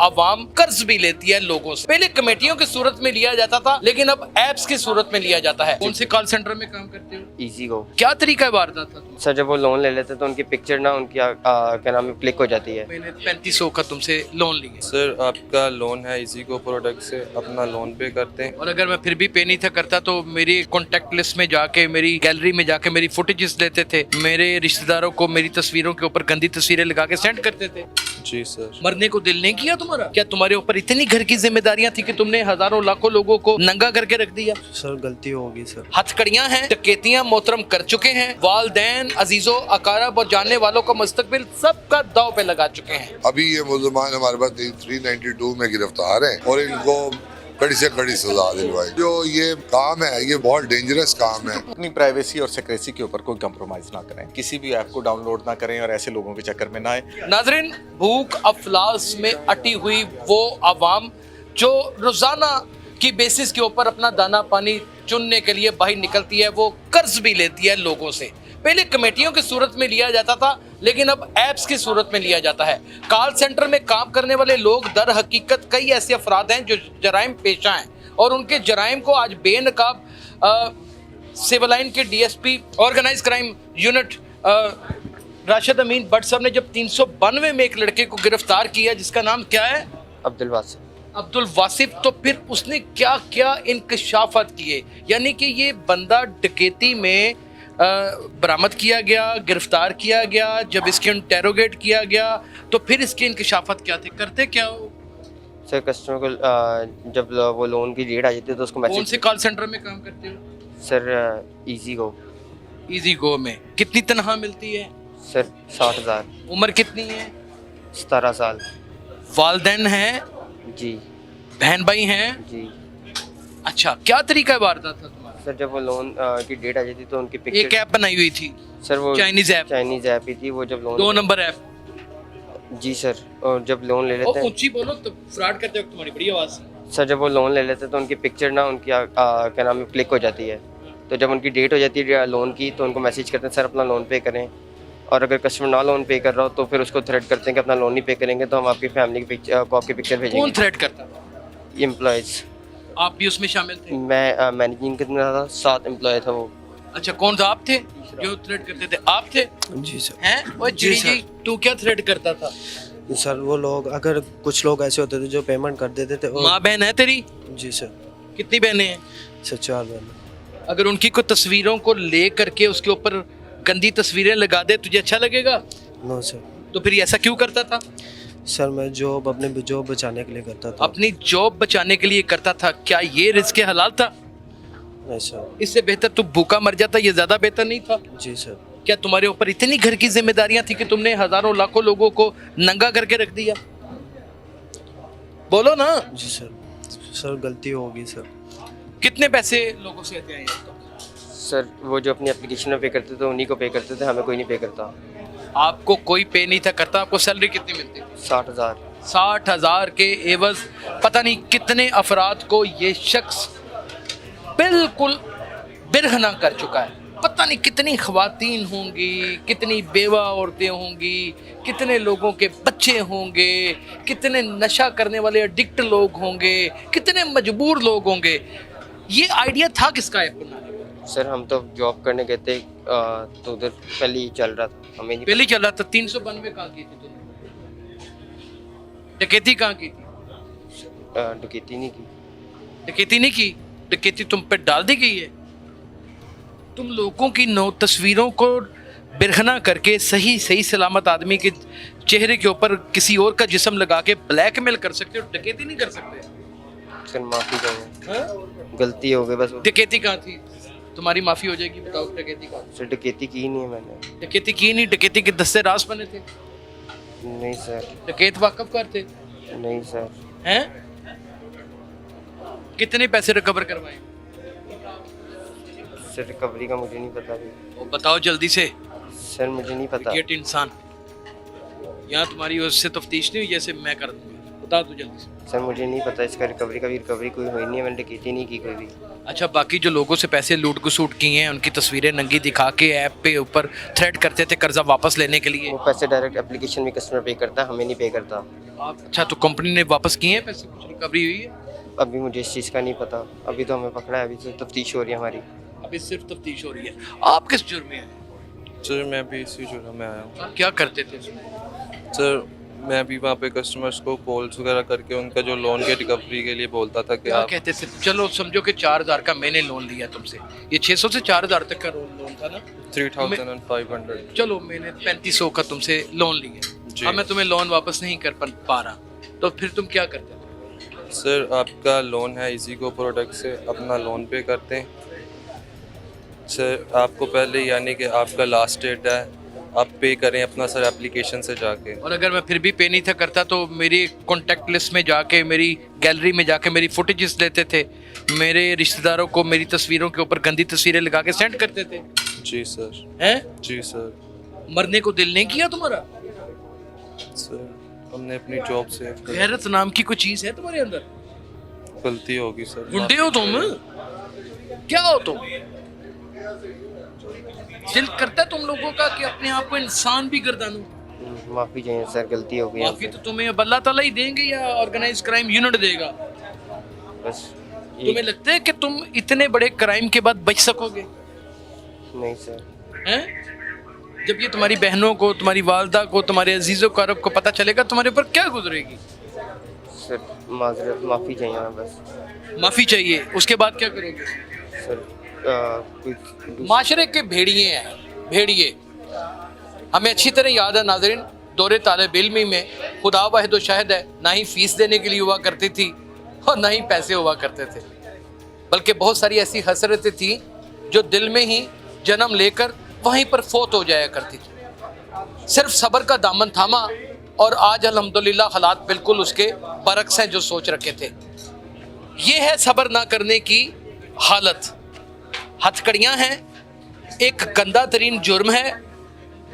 आवाम कर्ज भी लेती है लोगों से। पहले कमेटियों की सूरत में लिया जाता था, लेकिन अब एप्स की सूरत में लिया जाता है। कौन से कॉल सेंटर में काम करते हो? Easy go. क्या तरीका है वारदात था? सर जब वो लोन ले लेते तो उनकी पिक्चर ना उनकी क्या नाम है क्लिक हो जाती है। मैंने 3500 का तुमसे लोन लिया सर आपका लोन है इसी को प्रोडक्ट से अपना लोन पे करते हैं। और अगर मैं फिर भी पे नहीं था करता तो मेरी कॉन्टेक्ट लिस्ट में जाके, मेरी गैलरी में जाके मेरी फुटेजेस लेते थे, मेरे रिश्तेदारों को मेरी तस्वीरों के ऊपर गंदी तस्वीरें लगा के सेंड करते थे। जी सर। मरने को दिल नहीं किया तुम्हारा? क्या तुम्हारे ऊपर इतनी घर की जिम्मेदारियां थी कि तुमने हजारों लाखों लोगों को नंगा करके रख दिया? सर गलती होगी सर। हथकड़ियां हैं, डकैतियां मोहतरम कर चुके हैं, वालदैन, अजीजों, अकारब और जानने वालों का मुस्तकबिल सबका दाव पे लगा चुके हैं। अभी ये मुल्ज़मान हमारे पास 392 में गिरफ्तार हैं और इनको कड़ी से कड़ी सजा दिलवाई। जो ये काम है ये बहुत डेंजरस काम है। अपनी प्राइवेसी और सिक्रेसी के ऊपर कोई कंप्रोमाइज ना करें, किसी भी ऐप को डाउनलोड ना करें और ऐसे लोगों के चक्कर में ना आए। नाज़रीन, भूख अफलास में अटी हुई वो आवाम जो रोजाना की बेसिस के ऊपर अपना दाना पानी चुनने के लिए बाहर निकलती है, वो कर्ज भी लेती है लोगों से। पहले कमेटियों की सूरत में लिया जाता था, लेकिन अब एप्स की सूरत में लिया जाता है। कॉल सेंटर में काम करने वाले लोग दर हकीकत कई ऐसे अफराद हैं जो जराइम पेशा हैं और उनके जराइम को आज बेनकाब सिविल लाइन के DSP organise crime unit Rashid Amin Bhat साहब ने जब 392 में एक लड़के को गिरफ्तार किया जिसका नाम क्या है? अब्दुल वासिफ। अब्दुल वासिफ। तो फिर उसने क्या क्या इंकशाफात किए, यानी कि ये बंदा डकैती में बरामद किया गया, गिरफ्तार किया गया, जब इसके इंटेरोगेट किया गया तो फिर इसके इंकशाफात क्या थे, करते क्या हो? सर कस्टमर को जब वो लोन की डेट आ जाती है तो उसको कौन मैसेज। से कॉल सेंटर में काम करते हो? Sir easy go. Easy go में कितनी तनख्वाह मिलती है? सर 60,000। उम्र कितनी है? 17 साल। वालदैन हैं? जी। बहन भाई हैं? जी। अच्छा, क्या तरीका है वारदात था तुम्हारा? सर जब वो लोन की डेट आ जाती तो उनकी एक पिक्चर। ऐप बनाई हुई थी सर वो चाइनीज ऐप ही थी। वो जब लोन 2 नंबर ऐप। जी सर। और जब लोन ले और लेते हैं ऊंची बोलो तो फ्रॉड करते वक्त तुम्हारी बड़ी आवाज। सर जब वो लोन ले लेते हैं तो उनकी पिक्चर ना उनकी क्या नाम है क्लिक हो जाती है। तो जब उनकी डेट हो जाती है लोन की तो उनको मैसेज करते हैं सर अपना लोन पे करें। और अगर कस्टमर ना लोन पे कर रहा हो तो फिर उसको थ्रेट करते हैं कि अपना लोन नहीं पे करेंगे तो हम आपकी फैमिली की पिक्चर को आपकी पिक्चर कौन भेजेंगे। थ्रेट करता था? एम्प्लॉयज़। आप भी उसमें शामिल थे? मैं मैनेजिंग कितना था, 7 एम्प्लॉय था वो। अच्छा, कौन था? आप थे जो थ्रेट करते थे? आप थे? जी सर। हैं? ओए जी जी, तू क्या थ्रेट करता था? सर वो लोग, अगर कुछ लोग ऐसे होते थे जो पेमेंट कर देते थे और... माँ बहन है तेरी? जी सर। कितनी बहनें हैं? सर 4 बहन। अगर उनकी कोई तस्वीरों को ले करके उसके ऊपर गंदी तस्वीरें लगा दे, तुझे अच्छा लगेगा? No sir. तो फिर ऐसा क्यों करता था? सर मैं अपने जॉब बचाने के लिए करता था। अपनी जॉब बचाने के लिए करता था। क्या ये रिस्क हलाल था? नहीं सर। इससे बेहतर तू भूखा मर जाता, ये ज्यादा बेहतर नहीं था? जी सर। क्या तुम्हारे ऊपर इतनी घर की जिम्मेदारियां थी कि तुमने हजारों लाखों लोगों को नंगा करके रख दिया? बोलो ना। जी सर। सर गलती होगी सर। कितने पैसे लोगों से आते हैं? सर वो जो अपनी एप्लीकेशन में पे करते थे उन्हीं को पे करते थे, हमें कोई नहीं पे करता। आपको कोई पे नहीं था करता? आपको सैलरी कितनी मिलती थी? 60,000। 60,000 के एवज पता नहीं कितने अफराद को ये शख्स बिल्कुल बिरहना कर चुका है। पता नहीं कितनी ख्वातीन होंगी, कितनी बेवा औरतें होंगी, कितने लोगों के बच्चे होंगे, कितने नशा करने वाले एडिक्ट लोग होंगे, कितने मजबूर लोग होंगे। ये आइडिया था किसका है? सर हम तो जॉब करने गए थे तो उधर पहले ही चल रहा था, हमें नहीं पहले चल रहा था। 392 कहाँ की थी तुमने? डकैती कहाँ की थी? डकैती नहीं की। डकैती नहीं की? डकैती तुम पे डाल दी गई है। तुम लोगों की तस्वीरों को बिरहना करके सही सही सलामत आदमी के चेहरे के ऊपर किसी और का जिस्म लगा के ब्लैकमेल कर सकते हो, डकैती नहीं कर सकते? सर माफ़ी चाहिए, हाँ? गलती हो गई बस। डकैती कहाँ थी? तुम्हारी माफी हो जाएगी। बताओ डकैती कहाँ? सर डकैती की नहीं है मैंने। डकैती की नहीं? डकैती के दस्ते रास बने थे? नहीं सर। डकैत वाकफ कर थे? नहीं सर। हैं? कितने पैसे रिकवर करवाए? सर रिकवरी का मुझे नहीं पता अभी। वो बताओ जल्दी से। सर मुझे नहीं पता। इडियट इंसान, यहाँ तुम्हारी उससे तफ्तीश नहीं हुई जैसे मैं कर दूंगा। बता दो जल्दी से। सर मुझे नहीं पता इसका रिकवरी कोई हुई नहीं है, मैंने डकैती नहीं की कोई भी। अच्छा, बाकी जो लोगों से पैसे लूट घसूट किए हैं उनकी तस्वीरें नंगी दिखा के ऐप पे ऊपर थ्रेड करते थे कर्जा वापस लेने के लिए। वो पैसे डायरेक्ट एप्लीकेशन में कस्टमर पे करता है, हमें नहीं पे करता। अच्छा, तो कंपनी ने वापस किए हैं पैसे, कुछ रिकवरी हुई है? अभी मुझे इस चीज़ का नहीं पता, अभी तो हमें पकड़ा है, अभी तो तफ्तीश हो रही है हमारी। अभी सिर्फ तफ्तीश हो रही है। आप किस जुर्म में हैं? सर मैं भी इसी जुर्म में आया हूँ। क्या करते थे? सर मैं भी वहाँ पे कस्टमर्स को कॉल्स वगैरह करके उनका जो लोन के रिकवरी के लिए बोलता था कि क्या आप कहते थे? चलो समझो कि 4,000 का मैंने लोन लिया तुमसे, ये 600 से 4,000 तक का लोन था ना? 3,500। चलो मैंने 3500 का तुमसे लोन लिया, जी। अब मैं तुम्हें लोन वापस नहीं कर पा रहा, तो फिर तुम क्या करते थे? सर आपका लोन है इसी को प्रोडक्ट से अपना लोन पे करते हैं। सर आपको पहले यानी कि आपका लास्ट डेट है, आप पे करें अपना सर एप्लीकेशन से जाके। और अगर मैं फिर भी पे नहीं था करता तो मेरी कॉन्टैक्ट लिस्ट में जाके, मेरी गैलरी में जाके मेरी फुटेजेस लेते थे, मेरे रिश्तेदारों को मेरी तस्वीरों के ऊपर गंदी तस्वीरें लगा के सेंड करते थे। जी सर। हैं? जी सर। मरने को दिल नहीं किया तुम्हारा? सर हमने अपनी जॉब से गैरत नाम की कोई चीज है तुम्हारे अंदर? गलती होगी सर। गुंडे हो तुम? क्या हो तुम? दिल करता है तुम लोगों का कि अपने आप को इंसान भी गर्दानो? माफ़ी चाहिए सर, गलती हो गई माफी हमसे। तो तुम्हें अब अल्लाह ताला ही देंगे या ऑर्गेनाइज क्राइम यूनिट देगा? बस तुम्हें लगता है कि तुम इतने बड़े क्राइम के बाद बच सकोगे? नहीं सर। हैं? जब ये तुम्हारी बहनों को, तुम्हारी वालदा को, तुम्हारे अजीज़ों को, अरब को पता चलेगा तुम्हारे ऊपर क्या गुजरेगी? सर माजरत माफ़ी चाहिए हमें बस। माफी चाहिए, उसके बाद क्या करोगे? सर कोई माशरे के भेड़िए हैं, भेड़िए। हमें अच्छी तरह याद है नाज़रीन, दौरे तालिब इल्मी में खुदा वाहिद व शाहिद है, ना ही फीस देने के लिए हुआ करती थी और ना ही पैसे हुआ करते थे, बल्कि बहुत सारी ऐसी हसरतें थी जो दिल में ही जन्म लेकर वहीं पर फोत हो जाया करती थी। सिर्फ सब्र का दामन थामा और आज अल्हम्दुलिल्लाह हालात बिल्कुल उसके बरक्स हैं जो सोच रखे थे। ये है सब्र ना करने की हालत। हथकड़ियाँ हैं, एक गंदा तरीन जुर्म है,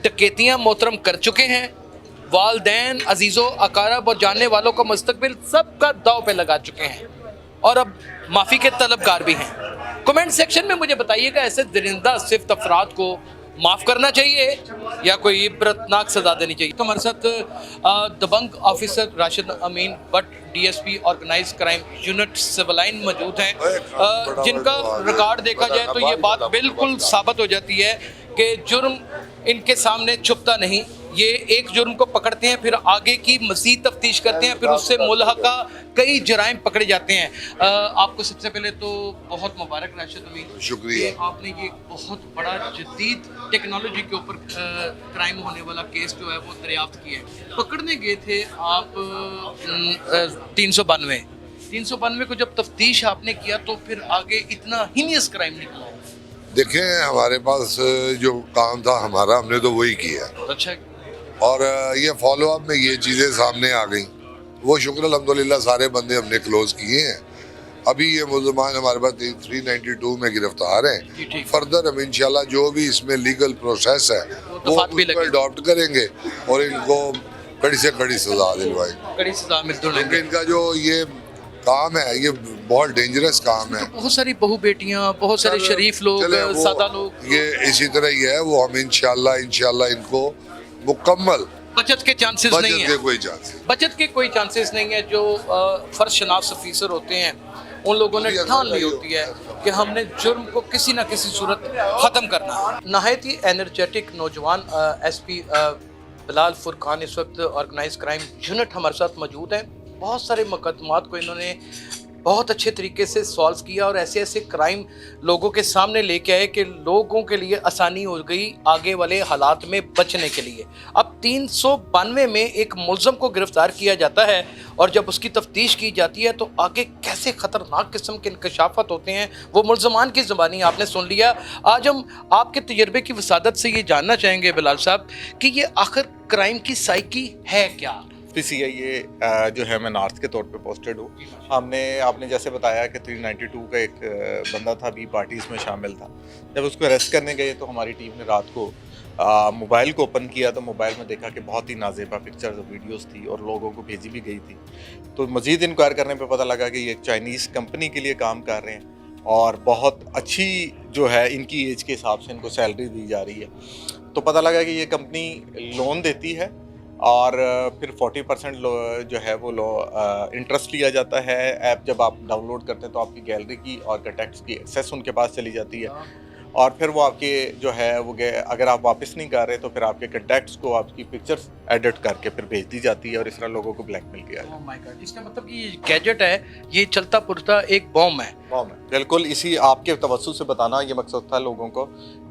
डकैतियाँ मोहतरम कर चुके हैं, वालदैन, अजीज़ों, अकारब और जानने वालों का मुस्तकबिल सबका दाव पे लगा चुके हैं और अब माफ़ी के तलबगार भी हैं। कमेंट सेक्शन में मुझे बताइएगा, ऐसे दरिंदा सिफ्त अफराद को माफ़ करना चाहिए या कोई इबरतनाक सज़ा देनी चाहिए? तो हमारे साथ दबंग officer Rashid Amin Bhat DSP organise crime unit civil line मौजूद हैं, जिनका रिकॉर्ड देखा जाए तो ये बात बिल्कुल साबित हो जाती है कि जुर्म इनके सामने छुपता नहीं। ये एक जुर्म को पकड़ते हैं, फिर आगे की मज़ीद तफ्तीश करते हैं, फिर उससे मुल्हका कई जराइम पकड़े जाते हैं। आपको सबसे पहले तो बहुत मुबारक राशिद अमीन, शुक्रिया। आपने ये बहुत बड़ा जदीद टेक्नोलॉजी के ऊपर क्राइम होने वाला केस जो है वो दरियाफ्त किया है। पकड़ने गए थे आप 392 को जब तफ्तीश आपने किया तो फिर आगे इतना हीनियस क्राइम निकला है। देखें, हमारे पास जो काम था हमारा, हमने तो वही किया अच्छा, और ये फॉलो अप में ये चीज़ें सामने आ गई। वो शुक्र अल्हम्दुलिल्लाह सारे बंदे हमने क्लोज किए हैं। अभी ये मुल्ज़मान हमारे पास 392 में गिरफ्तार जी, हैं। ठीक। फर्दर हम इंशाल्लाह जो भी इसमें लीगल प्रोसेस है वो दफात भी लगे। अडॉप्ट करेंगे और इनको कड़ी से कड़ी सजा दिलवाएंगे। कड़ी सजा मिल क्योंकि इनका जो ये काम है ये बहुत डेंजरस काम है। बहुत सारी बहू बेटियां, बहुत सारे शरीफ लोग, चले, वो सादा लोग, ये इसी तरह ही है। वो हम इंशाल्लाह इनको मुकम्मल बचत के चांसेस नहीं बचत है। के कोई चांस बचत के कोई चांसेस नहीं है। जो फर्ज शनास ऑफिसर होते हैं उन लोगों ने ठान ली होती है कि हमने जुर्म को किसी ना किसी सूरत ख़त्म करना है। नहायत ही एनर्जेटिक नौजवान SP बिलाल फुरकान इस वक्त ऑर्गेनाइज क्राइम यूनिट हमारे साथ मौजूद हैं। बहुत सारे मुकदमात को इन्होंने बहुत अच्छे तरीके से सॉल्व किया और ऐसे ऐसे क्राइम लोगों के सामने लेके आए कि लोगों के लिए आसानी हो गई आगे वाले हालात में बचने के लिए। अब 392 में एक मुल्ज़म को गिरफ्तार किया जाता है और जब उसकी तफ्तीश की जाती है तो आगे कैसे ख़तरनाक किस्म के इंकशाफात होते हैं वो मुल्ज़मान की ज़बानी आपने सुन लिया। आज हम आपके तजर्बे की वसादत से ये जानना चाहेंगे बिलाल साहब कि ये आखिर क्राइम की साइकी है क्या? PCIA जो है मैं नॉर्थ के तौर पे पोस्टेड हूँ। हमने आपने जैसे बताया कि 392 का एक बंदा था, बी पार्टी इसमें शामिल था। जब उसको अरेस्ट करने गए तो हमारी टीम ने रात को मोबाइल को ओपन किया तो मोबाइल में देखा कि बहुत ही नाजेबा पिक्चर्स और वीडियोस थी और लोगों को भेजी भी गई थी। तो मज़ीद इंक्वायर करने पे पता लगा कि ये एक चाइनीज़ कंपनी के लिए काम कर रहे हैं और बहुत अच्छी जो है इनकी एज के हिसाब से इनको सैलरी दी जा रही है। तो पता लगा कि ये कंपनी लोन देती है और फिर 40% जो है वो इंटरेस्ट लिया जाता है। ऐप जब आप डाउनलोड करते हैं तो आपकी गैलरी की और कॉन्टैक्ट्स की एक्सेस उनके पास चली जाती है और फिर वो आपके जो है वो अगर आप वापस नहीं कर रहे तो फिर आपके कॉन्टैक्ट्स को आपकी पिक्चर्स एडिट करके फिर भेज दी जाती है और इस तरह लोगों को ब्लैकमेल किया जाता है। Oh my God, इसका मतलब कि ये गैजेट है, ये चलता पुरता एक बॉम्ब है। बिल्कुल, इसी आपके तवज्जुह से बताना ये मकसद था लोगों को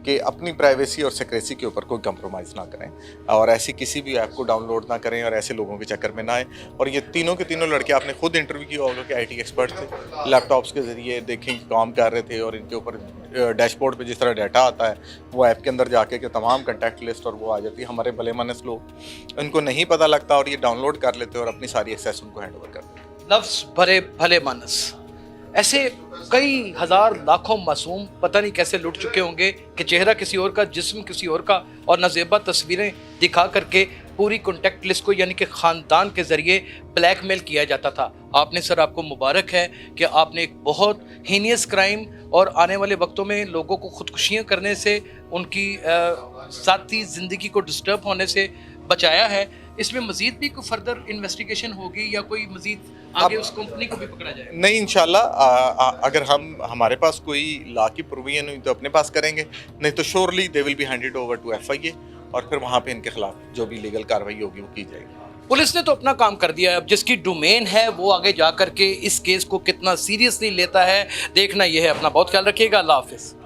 कि अपनी प्राइवेसी और सिक्रेसी के ऊपर कोई कंप्रोमाइज़ ना करें और ऐसी किसी भी ऐप को डाउनलोड ना करें और ऐसे लोगों के चक्कर में ना आए। और ये तीनों के तीनों लड़के आपने खुद इंटरव्यू किया होगा कि आईटी एक्सपर्ट थे, लैपटॉप्स के ज़रिए देखें कि काम कर रहे थे और इनके ऊपर डैशबोर्ड पे जिस तरह डाटा आता है वो ऐप के अंदर जाके कि तमाम कॉन्टैक्ट लिस्ट और वो आ जाती है। हमारे भले मानस लोग इनको नहीं पता लगता और ये डाउनलोड कर लेते और अपनी सारी एक्सेस उनको हैंड ओवर कर देते। लफ्ज़ भरे भले मानस, ऐसे कई हज़ार लाखों मासूम पता नहीं कैसे लुट चुके होंगे कि चेहरा किसी और का, जिस्म किसी और का और नाजेबा तस्वीरें दिखा करके पूरी कॉन्टैक्ट लिस्ट को यानी कि ख़ानदान के ज़रिए ब्लैकमेल किया जाता था। आपने सर, आपको मुबारक है कि आपने एक बहुत हीनियस क्राइम और आने वाले वक्तों में लोगों को खुदकुशियाँ करने से, उनकी साथी ज़िंदगी को डिस्टर्ब होने से बचाया है। इसमें मज़ीद भी कोई फर्दर इन्वेस्टिगेशन होगी या कोई मज़ीद आगे उस कंपनी को भी पकड़ा जाएगा? नहीं, इंशाल्लाह अगर हमारे पास कोई लॉ की प्रोविजन हुई तो अपने पास करेंगे, नहीं तो surely they will be handed over to FIA और फिर वहाँ पे इनके खिलाफ जो भी लीगल कार्रवाई होगी वो की जाएगी। पुलिस ने तो अपना काम कर दिया है, अब जिसकी डोमेन है वो आगे जा कर के इस केस को कितना सीरियसली लेता है देखना यह है। अपना बहुत ख्याल रखिएगा। अल्लाह हाफिज़।